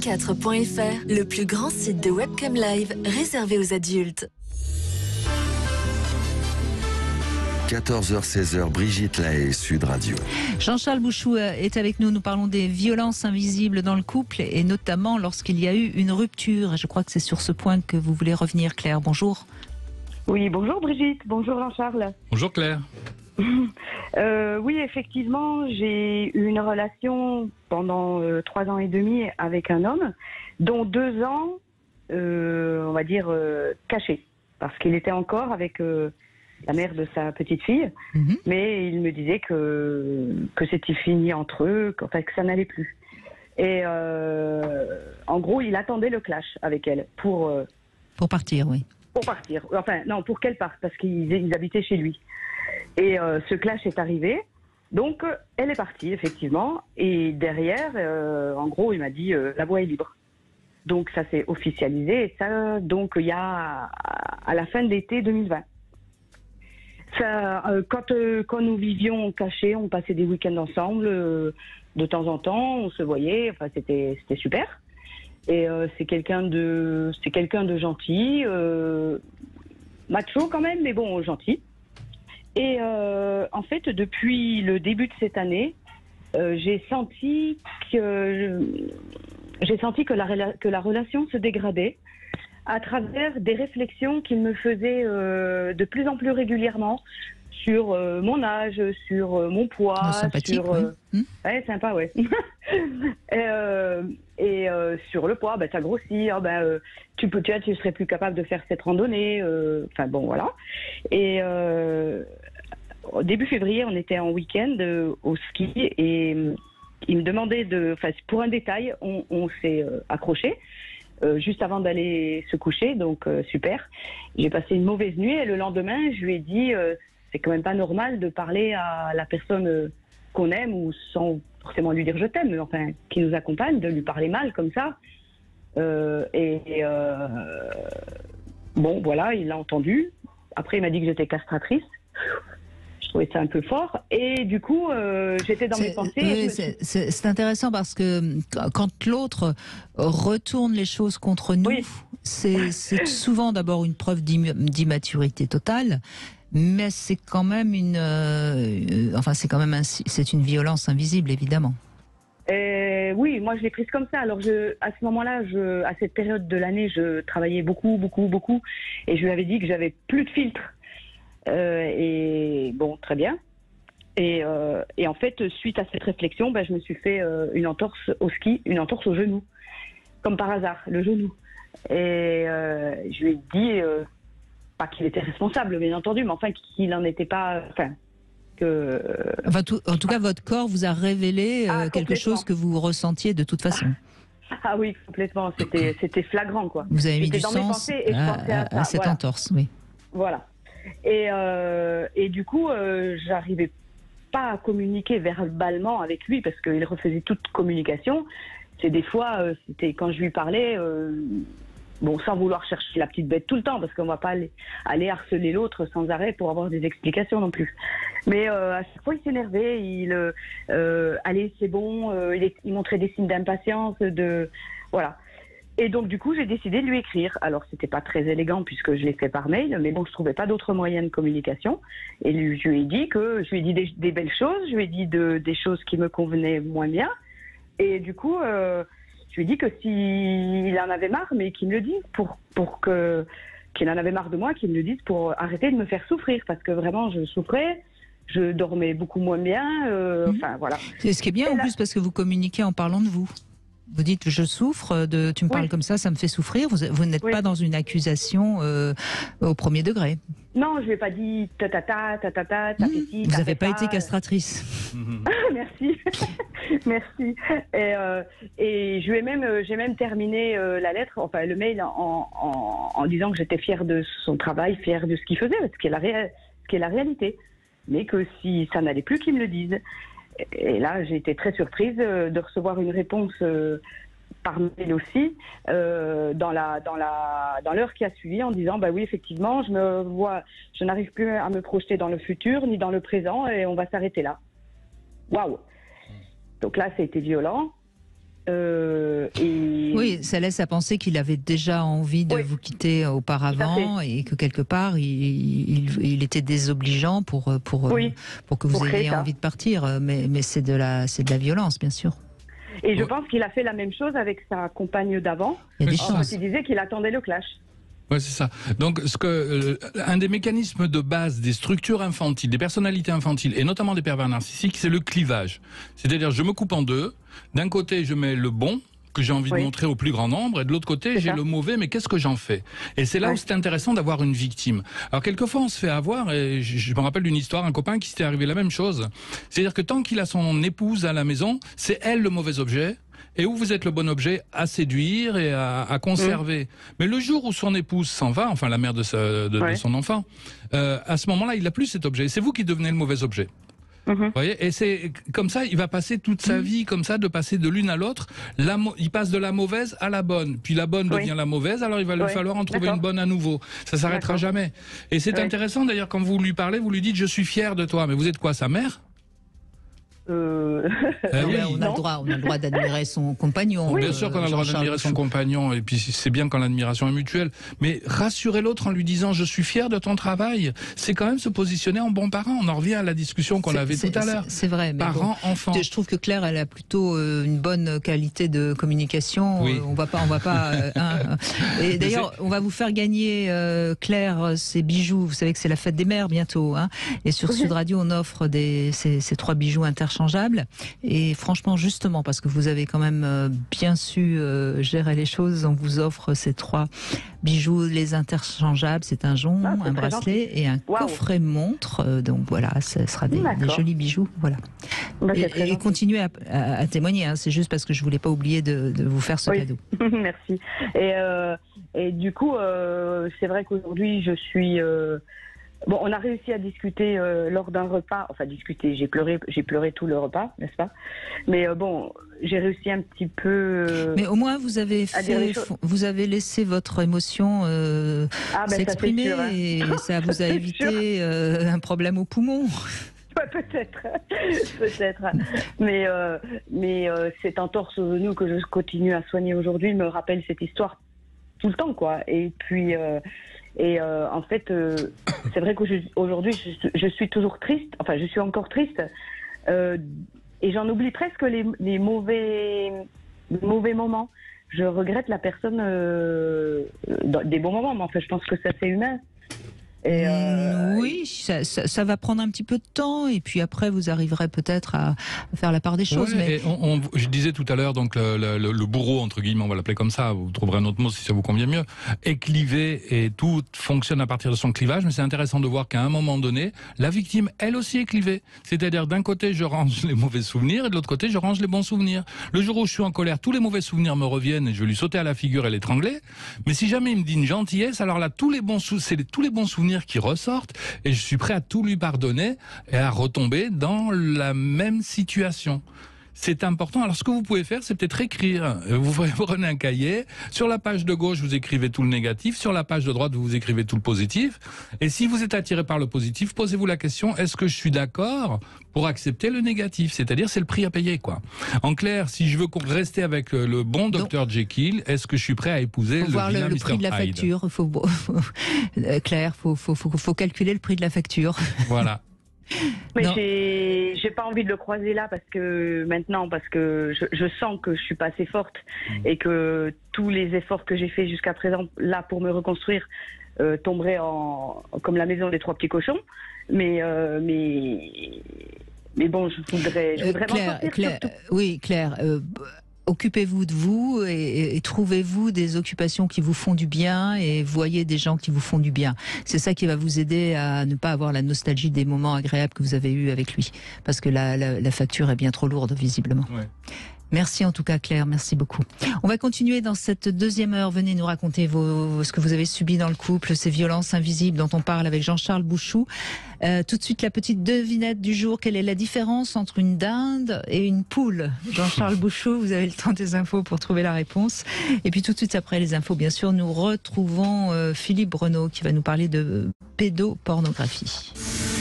radio24.fr, le plus grand site de webcam live réservé aux adultes. 14h-16h, Brigitte Lahaie, Sud Radio. Jean-Charles Bouchou est avec nous. Nous parlons des violences invisibles dans le couple et notamment lorsqu'il y a eu une rupture. Je crois que c'est sur ce point que vous voulez revenir, Claire. Bonjour. Oui, bonjour Brigitte. Bonjour Jean-Charles. Bonjour Claire. Oui, effectivement, j'ai eu une relation pendant 3 ans et demi avec un homme, dont 2 ans, on va dire, cachés. Parce qu'il était encore avec la mère de sa petite fille, mais il me disait que c'était fini entre eux, que ça n'allait plus. Et en gros, il attendait le clash avec elle pour partir, oui. Pour partir. Enfin, non, pour qu'elle parte, parce qu'ils habitaient chez lui. Et ce clash est arrivé. Donc, elle est partie, effectivement. Et derrière, en gros, il m'a dit la voie est libre. Donc, ça s'est officialisé. Et ça, donc, il y a à la fin de l'été 2020. Ça, quand nous vivions cachés, on passait des week-ends ensemble. De temps en temps, on se voyait. Enfin, c'était super. Et c'est quelqu'un de gentil, macho quand même, mais bon, gentil. Et en fait, depuis le début de cette année, j'ai senti que la relation se dégradait à travers des réflexions qu'il me faisait de plus en plus régulièrement sur mon âge, sur mon poids, sympathique, sur oui. ouais, sympa, ouais. et sur le poids, t'as grossi, tu serais plus capable de faire cette randonnée, enfin bon, voilà. Et au début février, on était en week-end au ski et il me demandait pour un détail, on s'est accroché. Juste avant d'aller se coucher, donc super. J'ai passé une mauvaise nuit et le lendemain, je lui ai dit c'est quand même pas normal de parler à la personne qu'on aime ou sans forcément lui dire je t'aime, mais enfin qui nous accompagne, de lui parler mal comme ça. Bon, voilà, il l'a entendu. Après, il m'a dit que j'étais castratrice. Je trouvais ça un peu fort. Et du coup, j'étais dans mes pensées. Oui, c'est intéressant parce que quand l'autre retourne les choses contre nous, oui. c'est souvent d'abord une preuve d'immaturité totale, mais c'est quand même c'est une violence invisible, évidemment. Oui, moi je l'ai prise comme ça. Alors à ce moment-là, à cette période de l'année, je travaillais beaucoup, et je lui avais dit que j'avais plus de filtre. Et bon, très bien. Et en fait, suite à cette réflexion, je me suis fait une entorse au ski, une entorse au genou, comme par hasard, le genou. Et je lui ai dit, pas qu'il était responsable, bien entendu, mais enfin qu'il n'en était pas. En tout cas, votre corps vous a révélé quelque chose que vous ressentiez de toute façon. Ah oui, complètement. C'était flagrant, quoi. Vous avez mis du dans sens mes pensées et je pensais à cette voilà. entorse, oui. Voilà. Et du coup, j'arrivais pas à communiquer verbalement avec lui parce qu'il refaisait toute communication. C'est des fois, c'était quand je lui parlais, sans vouloir chercher la petite bête tout le temps, parce qu'on va pas aller harceler l'autre sans arrêt pour avoir des explications non plus. Mais à chaque fois, il s'énervait, allez, c'est bon, il montrait des signes d'impatience, voilà. Et donc, du coup, j'ai décidé de lui écrire. Alors, c'était pas très élégant puisque je l'ai fait par mail, mais bon, je trouvais pas d'autre moyen de communication. Et je lui ai dit des belles choses, je lui ai dit des choses qui me convenaient moins bien. Et du coup, je lui ai dit que s'il en avait marre, mais qu'il me le dise qu'il en avait marre de moi, qu'il me le dise pour arrêter de me faire souffrir. Parce que vraiment, je souffrais, je dormais beaucoup moins bien, enfin, voilà. C'est ce qui est bien en plus parce que vous communiquez en parlant de vous. Vous dites je souffre, tu me parles comme ça me fait souffrir. Vous n'êtes pas dans une accusation au premier degré. Non, je lui ai pas dit Vous n'avez pas été castratrice. Merci, merci. Et j'ai même terminé la lettre, enfin le mail en disant que j'étais fière de son travail, fière de ce qu'il faisait, ce qui est la réalité. Mais que si ça n'allait plus, qu'il me le dise. Et là, j'ai été très surprise de recevoir une réponse par mail aussi, dans l'heure qui a suivi, en disant oui, effectivement, je n'arrive plus à me projeter dans le futur ni dans le présent et on va s'arrêter là. Waouh! Donc là, ça a été violent. Oui, ça laisse à penser qu'il avait déjà envie de vous quitter auparavant et que quelque part il était désobligeant pour que vous ayez envie de partir. Mais c'est de la violence, bien sûr. Et je pense qu'il a fait la même chose avec sa compagne d'avant. Il y a des chances. Il disait qu'il attendait le clash. Ouais, c'est ça. Donc, un des mécanismes de base des structures infantiles, des personnalités infantiles, et notamment des pervers narcissiques, c'est le clivage. C'est-à-dire, je me coupe en deux. D'un côté, je mets le bon, que j'ai envie de montrer au plus grand nombre, et de l'autre côté, j'ai le mauvais, mais qu'est-ce que j'en fais? Et c'est là où c'est intéressant d'avoir une victime. Alors, quelquefois, on se fait avoir, et je me rappelle d'une histoire, un copain qui s'était arrivé la même chose. C'est-à-dire que tant qu'il a son épouse à la maison, c'est elle le mauvais objet, et où vous êtes le bon objet à séduire et à conserver. Mais le jour où son épouse s'en va, enfin la mère de son enfant, à ce moment-là, il n'a plus cet objet. C'est vous qui devenez le mauvais objet. Vous voyez, et c'est comme ça, il va passer toute sa vie comme ça, de passer de l'une à l'autre. Il passe de la mauvaise à la bonne, puis la bonne devient la mauvaise. Alors il va lui falloir en trouver une bonne à nouveau. Ça s'arrêtera jamais. Et c'est intéressant d'ailleurs quand vous lui parlez, vous lui dites je suis fier de toi. Mais vous êtes quoi, sa mère? On a le droit d'admirer son compagnon. Bien sûr qu'on a le droit d'admirer son compagnon, et puis c'est bien quand l'admiration est mutuelle. Mais rassurer l'autre en lui disant je suis fier de ton travail, c'est quand même se positionner en bon parent. On en revient à la discussion qu'on avait tout à l'heure. C'est vrai. Parents, enfants. Je trouve que Claire, elle a plutôt une bonne qualité de communication. Oui. On va pas. Et d'ailleurs, on va vous faire gagner, Claire, ces bijoux. Vous savez que c'est la fête des mères bientôt, hein. Et sur Sud Radio, on offre ces 3 bijoux interchangeables. Et franchement, justement, parce que vous avez quand même bien su gérer les choses, on vous offre ces 3 bijoux, les interchangeables. C'est un jonc, un bracelet et un coffret montre. Donc voilà, ce sera des jolis bijoux. Voilà. Et continuez à témoigner. Hein. C'est juste parce que je voulais pas oublier de vous faire ce cadeau. Merci. Et du coup, c'est vrai qu'aujourd'hui, je suis... Bon, on a réussi à discuter lors d'un repas. Enfin, discuter, j'ai pleuré tout le repas, n'est-ce pas? Mais bon, j'ai réussi un petit peu... Mais au moins, vous avez laissé votre émotion s'exprimer, ça, et ça vous a évité un problème au poumon. Peut-être. Mais cette entorse au genou que je continue à soigner aujourd'hui me rappelle cette histoire tout le temps, quoi. Et puis... en fait, c'est vrai qu'aujourd'hui, je suis toujours triste. Enfin, je suis encore triste. Et j'en oublie presque les mauvais moments. Je regrette la personne dans des bons moments. Mais enfin, je pense que ça, c'est humain. Oui, ça va prendre un petit peu de temps, et puis après vous arriverez peut-être à faire la part des choses. Mais je disais tout à l'heure, donc le bourreau, entre guillemets, on va l'appeler comme ça, vous trouverez un autre mot si ça vous convient mieux, est clivé, et tout fonctionne à partir de son clivage. Mais c'est intéressant de voir qu'à un moment donné, la victime, elle aussi, est clivée. C'est-à-dire, d'un côté, je range les mauvais souvenirs, et de l'autre côté, je range les bons souvenirs. Le jour où je suis en colère, tous les mauvais souvenirs me reviennent, et je vais lui sauter à la figure et l'étrangler. Mais si jamais il me dit une gentillesse, alors là, tous les bons souvenirs qui ressortent, et je suis prêt à tout lui pardonner et à retomber dans la même situation. C'est important. Alors, ce que vous pouvez faire, c'est peut-être écrire. Vous prenez un cahier. Sur la page de gauche, vous écrivez tout le négatif. Sur la page de droite, vous écrivez tout le positif. Et si vous êtes attiré par le positif, posez-vous la question, est-ce que je suis d'accord pour accepter le négatif? C'est-à-dire, c'est le prix à payer, quoi. En clair, si je veux rester avec le bon Dr Jekyll, est-ce que je suis prêt à épouser le vilain Mr. Hyde? Le prix de la facture. Claire, faut calculer le prix de la facture. Voilà. Mais j'ai pas envie de le croiser là parce que je sens que je suis pas assez forte et que tous les efforts que j'ai faits jusqu'à présent là pour me reconstruire tomberaient comme la maison des 3 petits cochons. Mais bon, je voudrais Claire, m'en sortir. Claire. Occupez-vous de vous et trouvez-vous des occupations qui vous font du bien, et voyez des gens qui vous font du bien. C'est ça qui va vous aider à ne pas avoir la nostalgie des moments agréables que vous avez eus avec lui. Parce que la facture est bien trop lourde, visiblement. Ouais. Merci en tout cas, Claire, merci beaucoup. On va continuer dans cette deuxième heure. Venez nous raconter ce que vous avez subi dans le couple, ces violences invisibles dont on parle avec Jean-Charles Bouchou. Tout de suite, la petite devinette du jour. Quelle est la différence entre une dinde et une poule? Jean-Charles Bouchou, vous avez le temps des infos pour trouver la réponse. Et puis tout de suite après les infos, bien sûr, nous retrouvons Philippe Breneau qui va nous parler de pédopornographie.